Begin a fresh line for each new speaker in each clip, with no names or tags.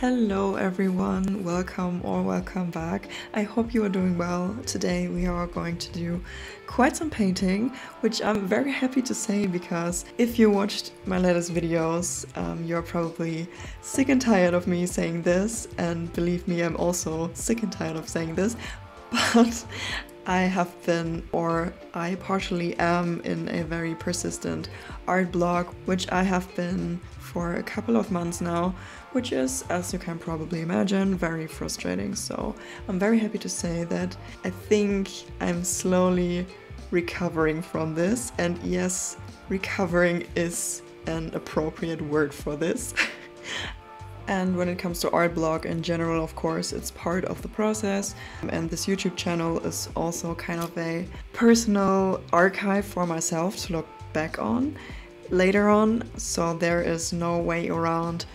Hello everyone, welcome or welcome back. I hope you are doing well. Today we are going to do quite some painting, which I'm very happy to say because if you watched my latest videos, you're probably sick and tired of me saying this, and believe me, I'm also sick and tired of saying this, but I have been, or I partially am, in a very persistent art block, which I have been for a couple of months now, which is, as you can probably imagine, very frustrating. So I'm very happy to say that I think I'm slowly recovering from this, and yes, recovering is an appropriate word for this. And when it comes to art block in general, of course, it's part of the process. And this YouTube channel is also kind of a personal archive for myself to look back on later on. So there is no way around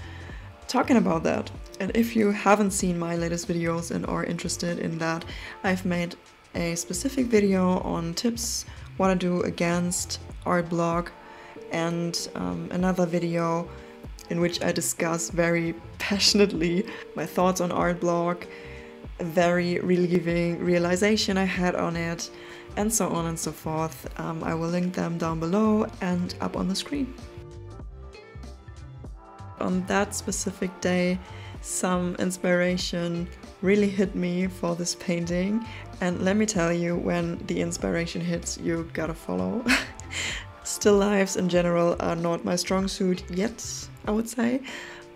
talking about that. And if you haven't seen my latest videos and are interested in that, I've made a specific video on tips, what I do against art block, and another video in which I discuss very passionately my thoughts on art block, a very relieving realization I had on it, and so on and so forth. I will link them down below and up on the screen. On that specific day, some inspiration really hit me for this painting, and let me tell you, when the inspiration hits, you gotta follow. Still lifes in general are not my strong suit yet, I would say,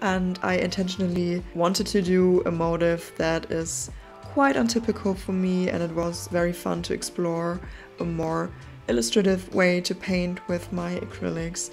and I intentionally wanted to do a motif that is quite untypical for me, and it was very fun to explore a more illustrative way to paint with my acrylics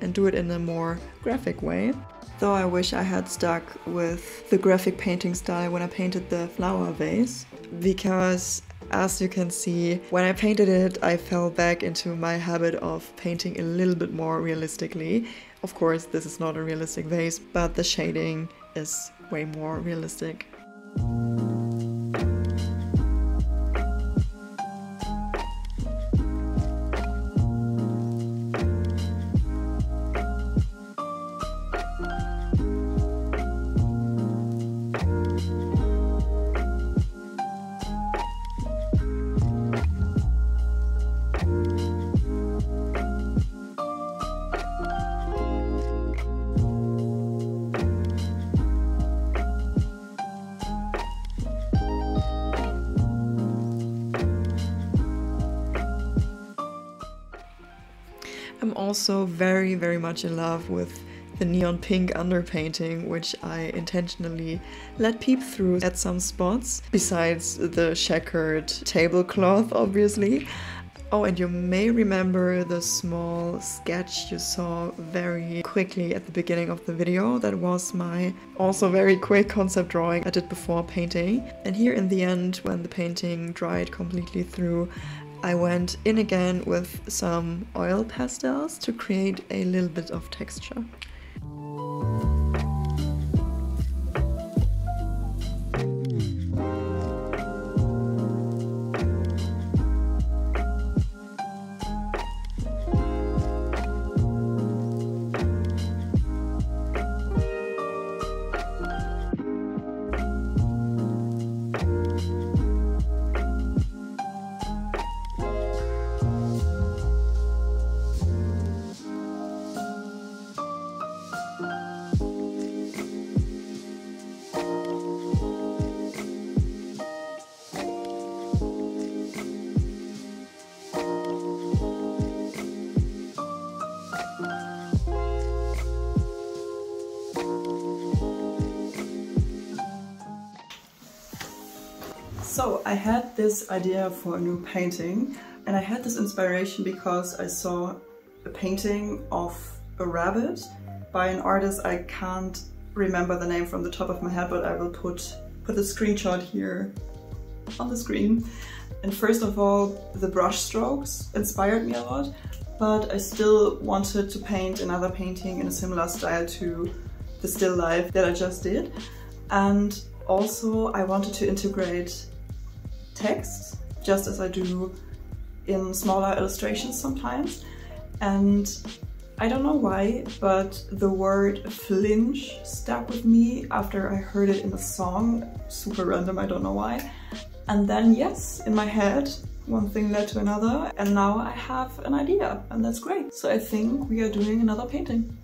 and do it in a more graphic way. Though I wish I had stuck with the graphic painting style when I painted the flower vase, because as you can see, when I painted it, I fell back into my habit of painting a little bit more realistically. Of course, this is not a realistic vase, but the shading is way more realistic. I'm also very much in love with the neon pink underpainting, which I intentionally let peep through at some spots, besides the checkered tablecloth, obviously. Oh, and you may remember the small sketch you saw very quickly at the beginning of the video. That was my also very quick concept drawing I did before painting. And here in the end, when the painting dried completely through, I went in again with some oil pastels to create a little bit of texture. So I had this idea for a new painting, and I had this inspiration because I saw a painting of a rabbit by an artist. I can't remember the name from the top of my head, but I will put the screenshot here on the screen. And first of all, the brush strokes inspired me a lot, but I still wanted to paint another painting in a similar style to the still life that I just did. And also I wanted to integrate text, just as I do in smaller illustrations sometimes. And I don't know why, but the word flinch stuck with me after I heard it in a song. Super random, I don't know why. And then yes, in my head, one thing led to another, and now I have an idea, and that's great. So I think we are doing another painting.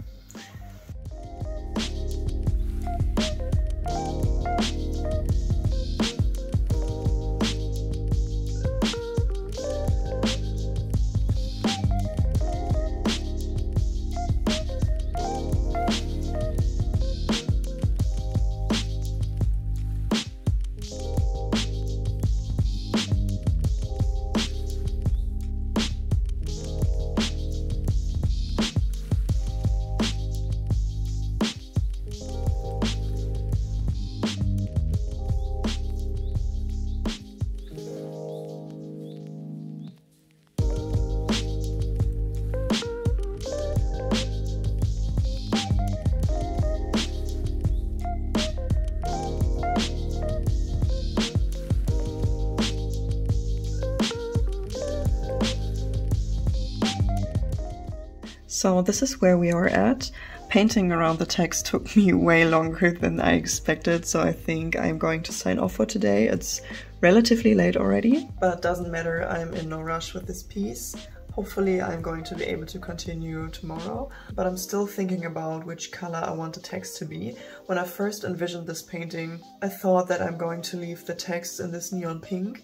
So this is where we are at. Painting around the text took me way longer than I expected, so I think I'm going to sign off for today. It's relatively late already, but it doesn't matter, I'm in no rush with this piece. Hopefully I'm going to be able to continue tomorrow, but I'm still thinking about which color I want the text to be. When I first envisioned this painting, I thought that I'm going to leave the text in this neon pink,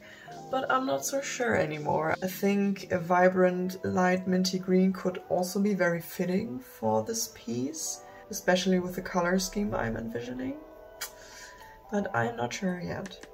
but I'm not so sure anymore. I think a vibrant light minty green could also be very fitting for this piece, especially with the color scheme I'm envisioning, but I'm not sure yet.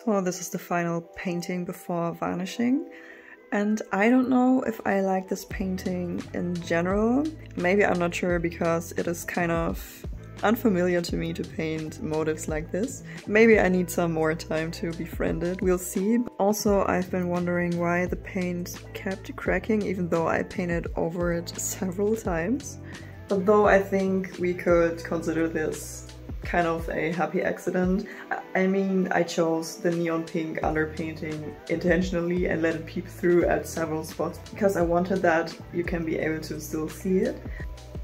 So this is the final painting before varnishing, and I don't know if I like this painting in general. Maybe I'm not sure because it is kind of unfamiliar to me to paint motifs like this. Maybe I need some more time to befriend it, we'll see. Also, I've been wondering why the paint kept cracking even though I painted over it several times. Although I think we could consider this kind of a happy accident. I mean, I chose the neon pink underpainting intentionally and let it peep through at several spots because I wanted that you can be able to still see it.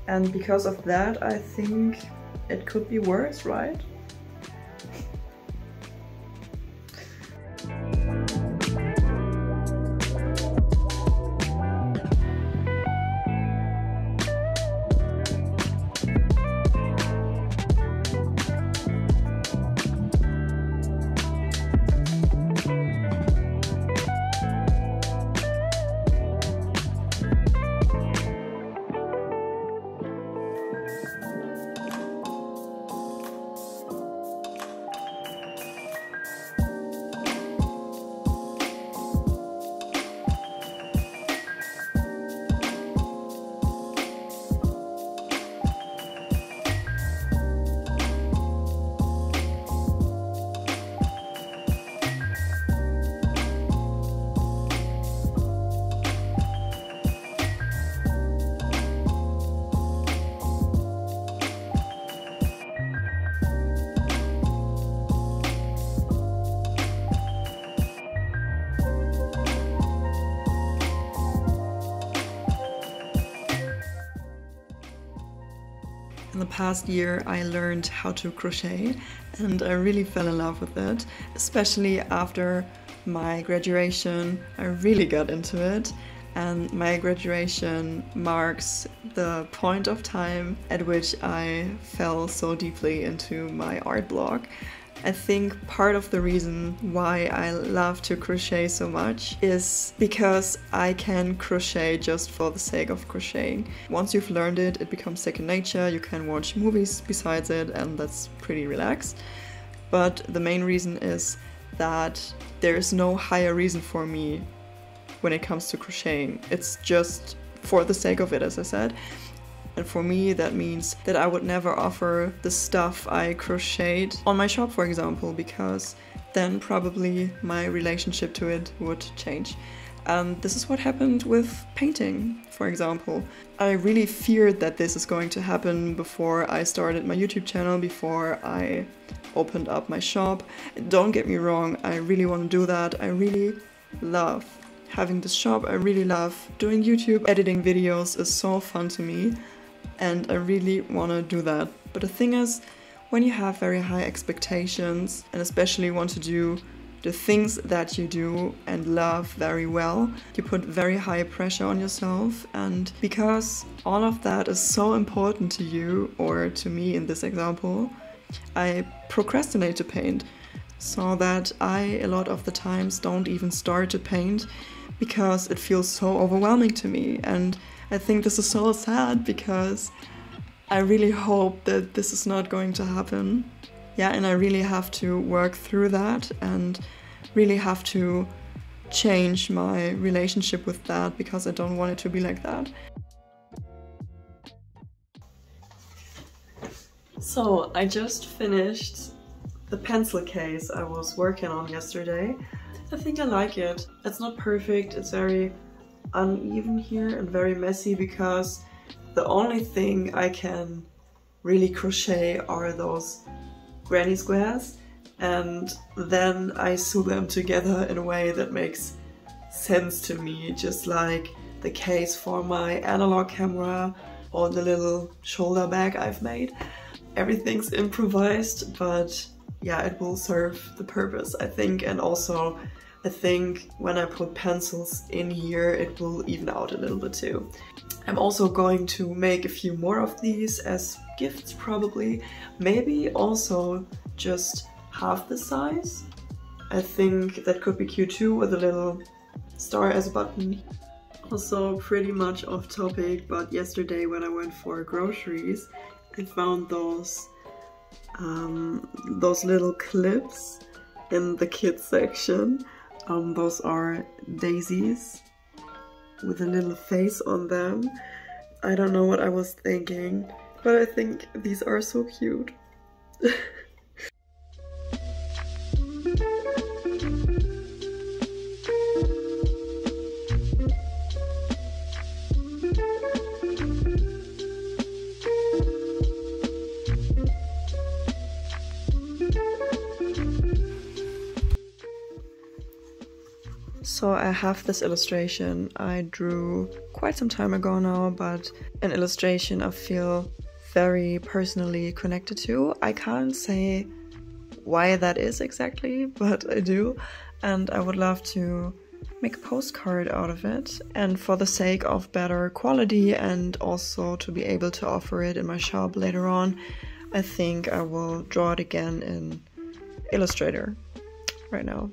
And because of that, I think it could be worse, right? In the past year I learned how to crochet and I really fell in love with it, especially after my graduation. I really got into it, and my graduation marks the point of time at which I fell so deeply into my art block. I think part of the reason why I love to crochet so much is because I can crochet just for the sake of crocheting. Once you've learned it, it becomes second nature. You can watch movies besides it, and that's pretty relaxed. But the main reason is that there is no higher reason for me when it comes to crocheting. It's just for the sake of it, as I said. And for me, that means that I would never offer the stuff I crocheted on my shop, for example, because then probably my relationship to it would change. And this is what happened with painting, for example. I really feared that this is going to happen before I started my YouTube channel, before I opened up my shop. Don't get me wrong, I really want to do that. I really love having this shop. I really love doing YouTube. Editing videos is so fun to me, and I really want to do that. But the thing is, when you have very high expectations and especially want to do the things that you do and love very well, you put very high pressure on yourself. And because all of that is so important to you, or to me in this example, I procrastinate to paint, so that I a lot of the times don't even start to paint because it feels so overwhelming to me. And I think this is so sad because I really hope that this is not going to happen. Yeah, and I really have to work through that and really have to change my relationship with that, because I don't want it to be like that. So I just finished the pencil case I was working on yesterday. I think I like it. It's not perfect, it's very uneven here and very messy, because the only thing I can really crochet are those granny squares, and then I sew them together in a way that makes sense to me, just like the case for my analog camera or the little shoulder bag I've made. Everything's improvised, but yeah, it will serve the purpose, I think. And also I think when I put pencils in here, it will even out a little bit too. I'm also going to make a few more of these as gifts, probably. Maybe also just half the size. I think that could be cute too, with a little star as a button. Also pretty much off topic, but yesterday when I went for groceries, I found those little clips in the kids section. Those are daisies with a little face on them. I don't know what I was thinking, but I think these are so cute. So I have this illustration I drew quite some time ago now, but an illustration I feel very personally connected to. I can't say why that is exactly, but I do, and I would love to make a postcard out of it. And for the sake of better quality and also to be able to offer it in my shop later on, I think I will draw it again in Illustrator right now.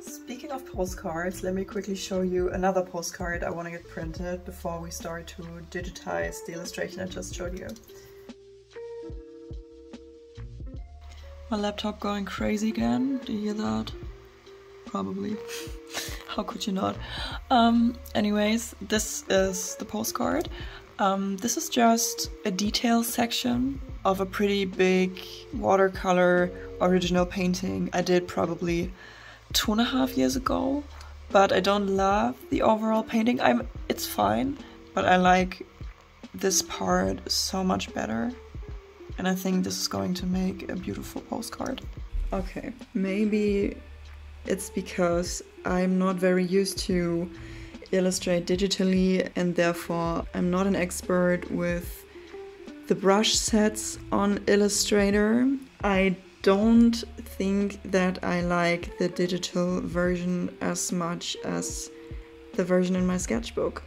Speaking of postcards, let me quickly show you another postcard I want to get printed before we start to digitize the illustration I just showed you. My laptop going crazy again, do you hear that? Probably. How could you not? Anyways, this is the postcard. This is just a detail section of a pretty big watercolor original painting I did probably 2.5 years ago, but I don't love the overall painting. It's fine, but I like this part so much better, and I think this is going to make a beautiful postcard. Okay, maybe it's because I'm not very used to illustrate digitally, and therefore I'm not an expert with the brush sets on Illustrator. I don't think that I like the digital version as much as the version in my sketchbook,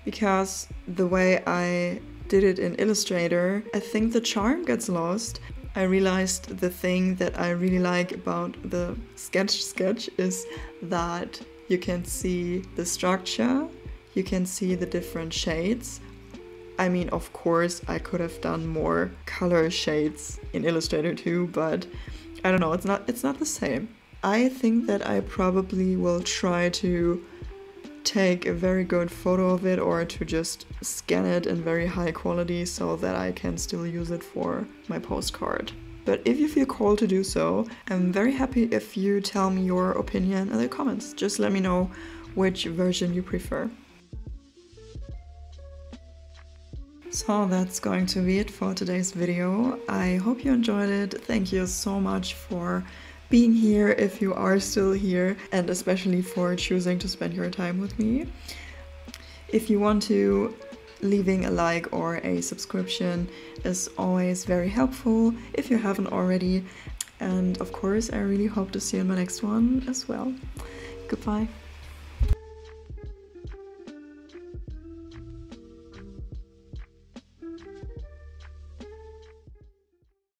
because the way I did it in Illustrator, I think the charm gets lost. I realized the thing that I really like about the sketch is that you can see the structure, you can see the different shades. I mean, of course, I could have done more color shades in Illustrator too, but I don't know, it's not the same. I think that I probably will try to take a very good photo of it, or to just scan it in very high quality so that I can still use it for my postcard. But if you feel called to do so, I'm very happy if you tell me your opinion in the comments. Just let me know which version you prefer. So that's going to be it for today's video. I hope you enjoyed it. Thank you so much for being here, if you are still here, and especially for choosing to spend your time with me. If you want to, leaving a like or a subscription is always very helpful if you haven't already. And of course, I really hope to see you in my next one as well. Goodbye.